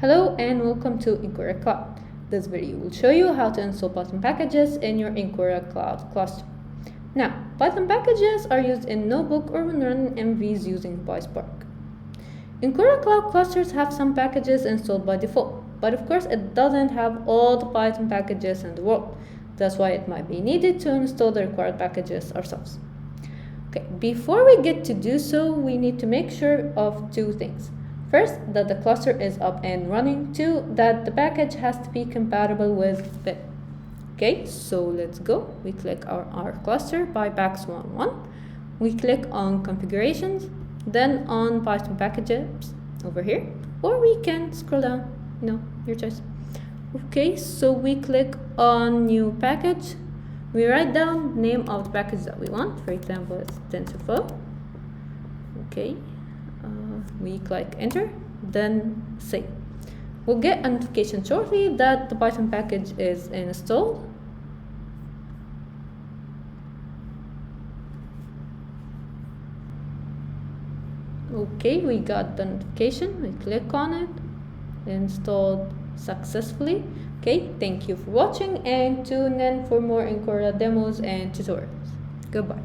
Hello and welcome to Incorta Cloud. This video will show you how to install Python packages in your Incorta Cloud cluster. Now, Python packages are used in Notebook or when running MVs using PySpark. Incorta Cloud clusters have some packages installed by default, but of course it doesn't have all the Python packages in the world. That's why it might be needed to install the required packages ourselves. Okay, before we get to do so, we need to make sure of two things. First, that the cluster is up and running. Two, that the package has to be compatible with pip. Okay, so let's go. We click our cluster by pax11. We click on configurations, then on Python packages over here, or we can scroll down, your choice. Okay, so we click on new package. We write down name of the package that we want. For example, it's TensorFlow. Okay. We click enter, then save. We'll get a notification shortly that the Python package is installed. Okay, we got the notification. We click on it. Installed successfully. Okay, thank you for watching and tune in for more Incorta demos and tutorials. Goodbye.